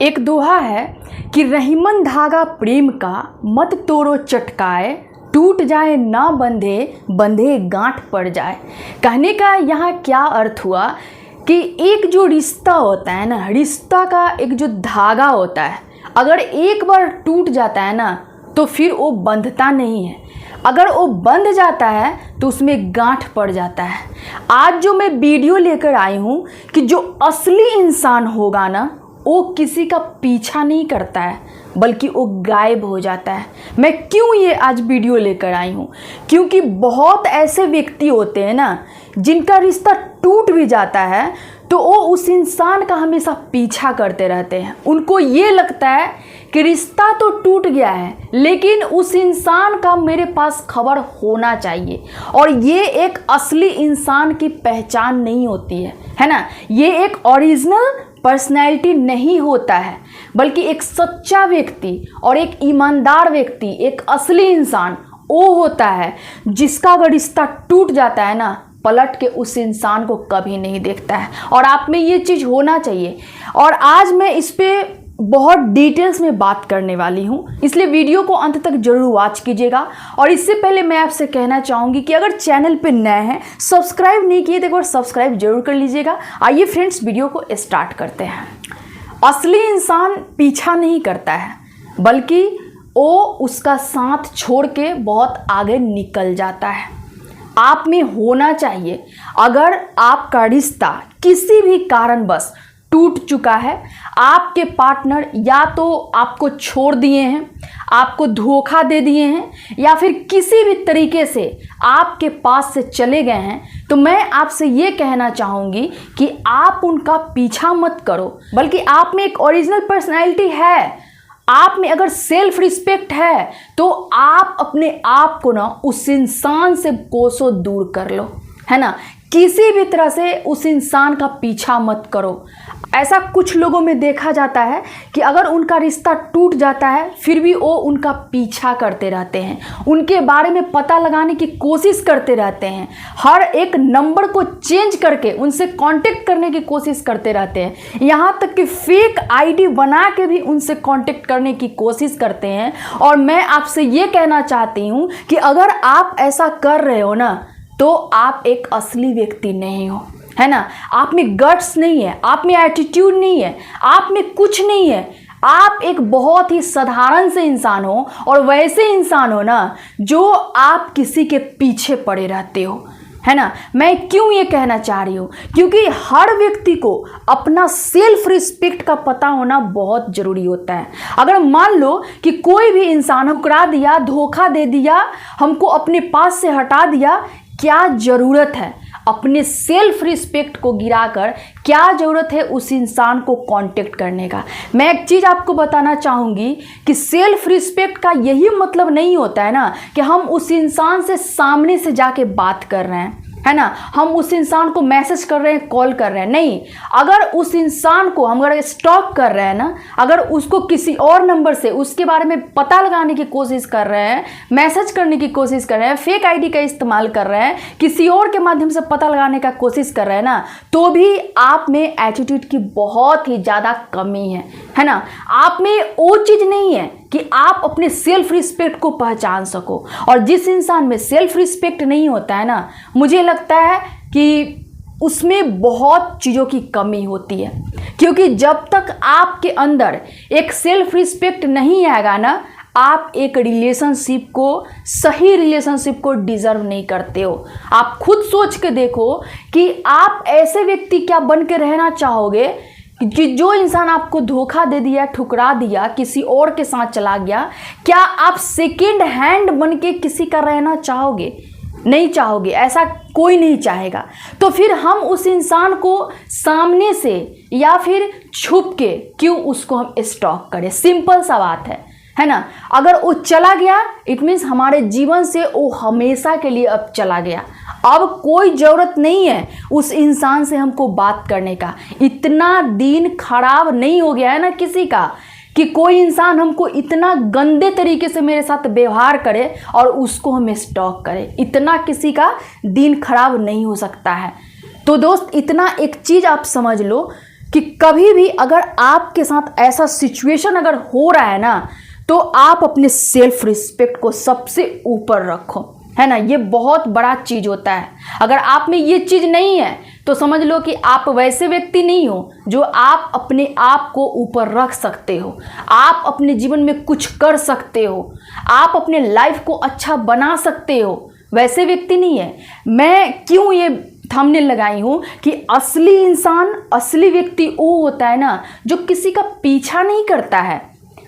एक दोहा है कि रहीमन धागा प्रेम का मत तोड़ो चटकाए, टूट जाए ना बंधे बंधे गांठ पड़ जाए। कहने का यहाँ क्या अर्थ हुआ कि एक जो रिश्ता होता है ना, रिश्ता का एक जो धागा होता है, अगर एक बार टूट जाता है ना तो फिर वो बंधता नहीं है। अगर वो बंध जाता है तो उसमें गांठ पड़ जाता है। आज जो मैं वीडियो लेकर आई हूँ कि जो असली इंसान होगा ना, वो किसी का पीछा नहीं करता है बल्कि वो गायब हो जाता है। मैं क्यों ये आज वीडियो लेकर आई हूँ? क्योंकि बहुत ऐसे व्यक्ति होते हैं ना, जिनका रिश्ता टूट भी जाता है तो वो उस इंसान का हमेशा पीछा करते रहते हैं। उनको ये लगता है कि रिश्ता तो टूट गया है लेकिन उस इंसान का मेरे पास खबर होना चाहिए। और ये एक असली इंसान की पहचान नहीं होती है ना। ये एक ओरिजिनल पर्सनैलिटी नहीं होता है, बल्कि एक सच्चा व्यक्ति और एक ईमानदार व्यक्ति, एक असली इंसान वो होता है जिसका अगर रिश्ता टूट जाता है ना, पलट के उस इंसान को कभी नहीं देखता है। और आप में ये चीज़ होना चाहिए। और आज मैं इस पे बहुत डिटेल्स में बात करने वाली हूँ, इसलिए वीडियो को अंत तक जरूर वॉच कीजिएगा। और इससे पहले मैं आपसे कहना चाहूँगी कि अगर चैनल पे नए हैं, सब्सक्राइब नहीं किए तो एक बार सब्सक्राइब जरूर कर लीजिएगा। आइए फ्रेंड्स, वीडियो को स्टार्ट करते हैं। असली इंसान पीछा नहीं करता है बल्कि वो उसका साथ छोड़ के बहुत आगे निकल जाता है। आप में होना चाहिए, अगर आपका रिश्ता किसी भी कारणवश टूट चुका है, आपके पार्टनर या तो आपको छोड़ दिए हैं, आपको धोखा दे दिए हैं, या फिर किसी भी तरीके से आपके पास से चले गए हैं, तो मैं आपसे ये कहना चाहूँगी कि आप उनका पीछा मत करो, बल्कि आप में एक ओरिजिनल पर्सनैलिटी है। आप में अगर सेल्फ रिस्पेक्ट है तो आप अपने आप को ना उस इंसान से कोसों दूर कर लो, है ना। किसी भी तरह से उस इंसान का पीछा मत करो। ऐसा कुछ लोगों में देखा जाता है कि अगर उनका रिश्ता टूट जाता है फिर भी वो उनका पीछा करते रहते हैं, उनके बारे में पता लगाने की कोशिश करते रहते हैं, हर एक नंबर को चेंज करके उनसे कांटेक्ट करने की कोशिश करते रहते हैं, यहाँ तक कि फेक आईडी बना के भी उनसे कांटेक्ट करने की कोशिश करते हैं। और मैं आपसे ये कहना चाहती हूँ कि अगर आप ऐसा कर रहे हो ना, तो आप एक असली व्यक्ति नहीं हो, है ना। आप में गट्स नहीं है, आप में एटीट्यूड नहीं है, आप में कुछ नहीं है। आप एक बहुत ही साधारण से इंसान हो, और वैसे इंसान हो ना जो आप किसी के पीछे पड़े रहते हो, है ना। मैं क्यों ये कहना चाह रही हूँ? क्योंकि हर व्यक्ति को अपना सेल्फ रिस्पेक्ट का पता होना बहुत ज़रूरी होता है। अगर मान लो कि कोई भी इंसान ठुकरा दिया, धोखा दे दिया, हमको अपने पास से हटा दिया, क्या ज़रूरत है अपने सेल्फ रिस्पेक्ट को गिराकर, क्या ज़रूरत है उस इंसान को कांटेक्ट करने का? मैं एक चीज़ आपको बताना चाहूँगी कि सेल्फ रिस्पेक्ट का यही मतलब नहीं होता है ना कि हम उस इंसान से सामने से जाके बात कर रहे हैं, है ना, हम उस इंसान को मैसेज कर रहे हैं, कॉल कर रहे हैं। नहीं, अगर उस इंसान को हम अगर स्टॉक कर रहे हैं ना, अगर उसको किसी और नंबर से उसके बारे में पता लगाने की कोशिश कर रहे हैं, मैसेज करने की कोशिश कर रहे हैं, फेक आईडी का इस्तेमाल कर रहे हैं, किसी और के माध्यम से पता लगाने का कोशिश कर रहे हैं ना, तो भी आप में एटीट्यूड की बहुत ही ज़्यादा कमी है ना। आप में वो चीज़ नहीं है कि आप अपने सेल्फ रिस्पेक्ट को पहचान सको। और जिस इंसान में सेल्फ रिस्पेक्ट नहीं होता है ना, मुझे लगता है कि उसमें बहुत चीज़ों की कमी होती है। क्योंकि जब तक आपके अंदर एक सेल्फ रिस्पेक्ट नहीं आएगा ना, आप एक रिलेशनशिप को, सही रिलेशनशिप को डिज़र्व नहीं करते हो। आप खुद सोच के देखो कि आप ऐसे व्यक्ति क्या बन के रहना चाहोगे कि जो इंसान आपको धोखा दे दिया, ठुकरा दिया, किसी और के साथ चला गया, क्या आप सेकेंड हैंड बन के किसी का रहना चाहोगे? नहीं चाहोगे, ऐसा कोई नहीं चाहेगा। तो फिर हम उस इंसान को सामने से या फिर छुप के क्यों उसको हम स्टॉक करें? सिंपल सा बात है ना। अगर वो चला गया, इट मीन्स हमारे जीवन से वो हमेशा के लिए अब चला गया। अब कोई ज़रूरत नहीं है उस इंसान से हमको बात करने का। इतना दिन खराब नहीं हो गया है ना किसी का कि कोई इंसान हमको इतना गंदे तरीके से मेरे साथ व्यवहार करे और उसको हम स्टॉक करें। इतना किसी का दिन खराब नहीं हो सकता है। तो दोस्त, इतना एक चीज़ आप समझ लो कि कभी भी अगर आपके साथ ऐसा सिचुएशन अगर हो रहा है ना, तो आप अपने सेल्फ रिस्पेक्ट को सबसे ऊपर रखो, है ना। ये बहुत बड़ा चीज़ होता है। अगर आप में ये चीज़ नहीं है तो समझ लो कि आप वैसे व्यक्ति नहीं हो जो आप अपने आप को ऊपर रख सकते हो, आप अपने जीवन में कुछ कर सकते हो, आप अपने लाइफ को अच्छा बना सकते हो, वैसे व्यक्ति नहीं है। मैं क्यों ये थंबनेल लगाई हूँ कि असली इंसान, असली व्यक्ति वो होता है ना जो किसी का पीछा नहीं करता है,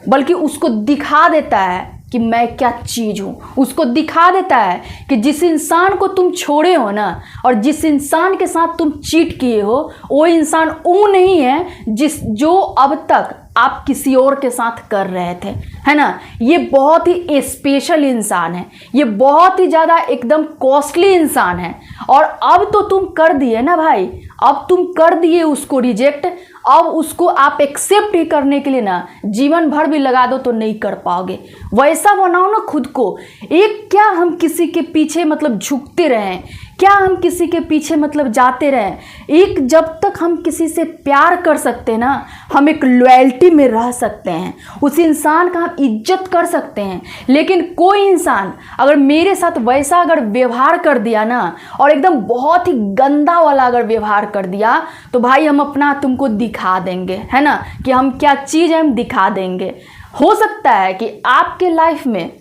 बल्कि उसको दिखा देता है कि मैं क्या चीज़ हूँ। उसको दिखा देता है कि जिस इंसान को तुम छोड़े हो ना, और जिस इंसान के साथ तुम चीट किए हो, वो इंसान वो नहीं है जो अब तक आप किसी और के साथ कर रहे थे, है ना। ये बहुत ही स्पेशल इंसान है, ये बहुत ही ज़्यादा एकदम कॉस्टली इंसान है। और अब तो तुम कर दिए ना भाई, अब तुम कर दिए उसको रिजेक्ट, अब उसको आप एक्सेप्ट ही करने के लिए ना जीवन भर भी लगा दो तो नहीं कर पाओगे। वैसा बनाओ ना खुद को। एक क्या हम किसी के पीछे मतलब झुकते रहें, क्या हम किसी के पीछे मतलब जाते रहें। एक जब तक हम किसी से प्यार कर सकते हैं ना, हम एक लॉयल्टी में रह सकते हैं, उस इंसान का हम इज्जत कर सकते हैं। लेकिन कोई इंसान अगर मेरे साथ वैसा अगर व्यवहार कर दिया ना, और एकदम बहुत ही गंदा वाला अगर व्यवहार कर दिया, तो भाई हम अपना तुमको दिखा देंगे, है ना, कि हम क्या चीज़ है, हम दिखा देंगे। हो सकता है कि आपके लाइफ में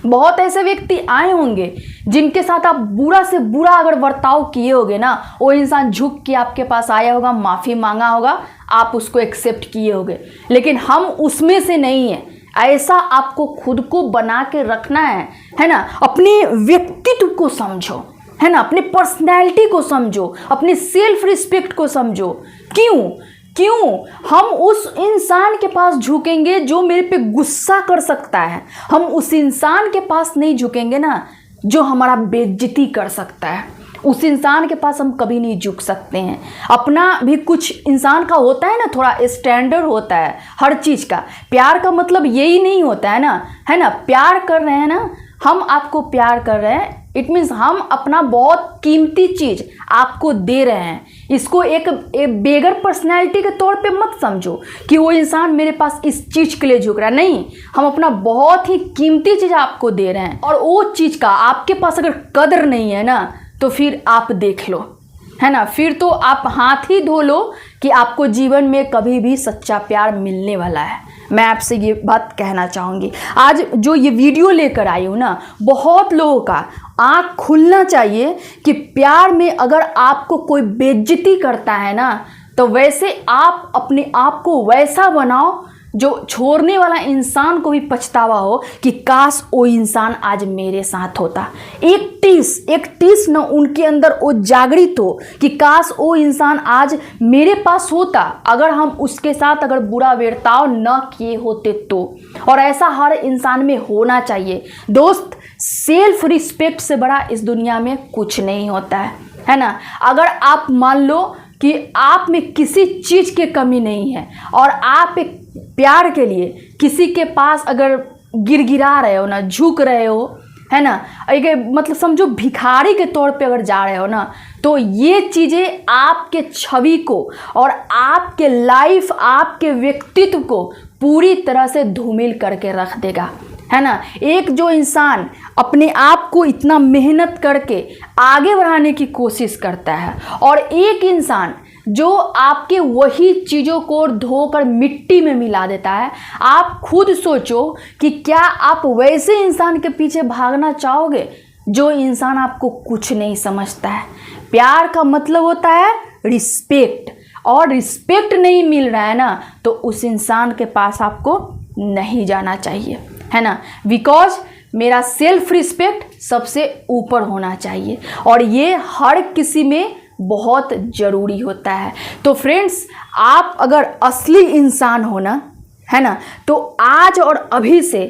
बहुत ऐसे व्यक्ति आए होंगे जिनके साथ आप बुरा से बुरा अगर बर्ताव किए होगे ना, वो इंसान झुक के आपके पास आया होगा, माफ़ी मांगा होगा, आप उसको एक्सेप्ट किए होगे। लेकिन हम उसमें से नहीं है। ऐसा आपको खुद को बना के रखना है ना। अपने व्यक्तित्व को समझो, है ना, अपनी पर्सनैलिटी को समझो, अपनी सेल्फ रिस्पेक्ट को समझो। क्यों हम उस इंसान के पास झुकेंगे जो मेरे पे गुस्सा कर सकता है? हम उस इंसान के पास नहीं झुकेंगे ना जो हमारा बेइज्जती कर सकता है। उस इंसान के पास हम कभी नहीं झुक सकते हैं। अपना भी कुछ इंसान का होता है ना, थोड़ा स्टैंडर्ड होता है हर चीज़ का। प्यार का मतलब यही नहीं होता है ना, है ना। प्यार कर रहे हैं ना, हम आपको प्यार कर रहे हैं, इट मीन्स हम अपना बहुत कीमती चीज़ आपको दे रहे हैं। इसको एक बेगर पर्सनैलिटी के तौर पे मत समझो कि वो इंसान मेरे पास इस चीज़ के लिए झुक रहा है। नहीं, हम अपना बहुत ही कीमती चीज़ आपको दे रहे हैं, और वो चीज़ का आपके पास अगर कदर नहीं है ना, तो फिर आप देख लो, है ना, फिर तो आप हाथ ही धो लो कि आपको जीवन में कभी भी सच्चा प्यार मिलने वाला है। मैं आपसे ये बात कहना चाहूँगी। आज जो ये वीडियो लेकर आई हूँ ना, बहुत लोगों का आँख खुलना चाहिए कि प्यार में अगर आपको कोई बेइज्जती करता है ना, तो वैसे आप अपने आप को वैसा बनाओ जो छोड़ने वाला इंसान को भी पछतावा हो कि काश वो इंसान आज मेरे साथ होता। एक टीस न उनके अंदर वो जागृत हो कि काश वो इंसान आज मेरे पास होता, अगर हम उसके साथ अगर बुरा बर्ताव न किए होते तो। और ऐसा हर इंसान में होना चाहिए। दोस्त, सेल्फ रिस्पेक्ट से बड़ा इस दुनिया में कुछ नहीं होता है ना। अगर आप मान लो कि आप में किसी चीज़ की कमी नहीं है, और आप एक प्यार के लिए किसी के पास अगर गिड़गिड़ा रहे हो ना, झुक रहे हो, है ना, एक मतलब समझो भिखारी के तौर पे अगर जा रहे हो ना, तो ये चीज़ें आपके छवि को और आपके लाइफ, आपके व्यक्तित्व को पूरी तरह से धूमिल करके रख देगा, है ना। एक जो इंसान अपने आप को इतना मेहनत करके आगे बढ़ाने की कोशिश करता है, और एक इंसान जो आपके वही चीज़ों को धोकर मिट्टी में मिला देता है, आप खुद सोचो कि क्या आप वैसे इंसान के पीछे भागना चाहोगे जो इंसान आपको कुछ नहीं समझता है। प्यार का मतलब होता है रिस्पेक्ट, और रिस्पेक्ट नहीं मिल रहा है ना, तो उस इंसान के पास आपको नहीं जाना चाहिए, है ना। बिकॉज मेरा सेल्फ रिस्पेक्ट सबसे ऊपर होना चाहिए, और ये हर किसी में बहुत ज़रूरी होता है। तो फ्रेंड्स, आप अगर असली इंसान हो ना, है ना, तो आज और अभी से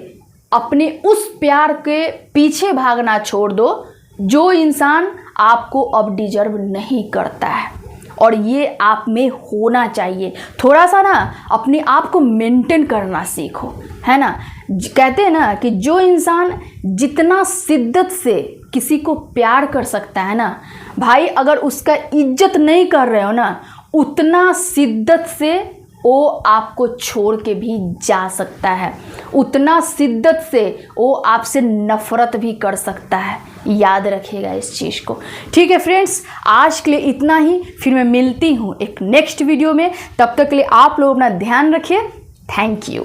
अपने उस प्यार के पीछे भागना छोड़ दो जो इंसान आपको अब डिजर्व नहीं करता है। और ये आप में होना चाहिए। थोड़ा सा ना अपने आप को मेंटेन करना सीखो, है ना। कहते हैं ना कि जो इंसान जितना शिद्दत से किसी को प्यार कर सकता है ना भाई, अगर उसका इज्जत नहीं कर रहे हो ना, उतना शिद्दत से वो आपको छोड़ के भी जा सकता है, उतना शिद्दत से वो आपसे नफ़रत भी कर सकता है। याद रखिएगा इस चीज़ को। ठीक है फ्रेंड्स, आज के लिए इतना ही। फिर मैं मिलती हूँ एक नेक्स्ट वीडियो में। तब तक के लिए आप लोग अपना ध्यान रखिए। Thank you.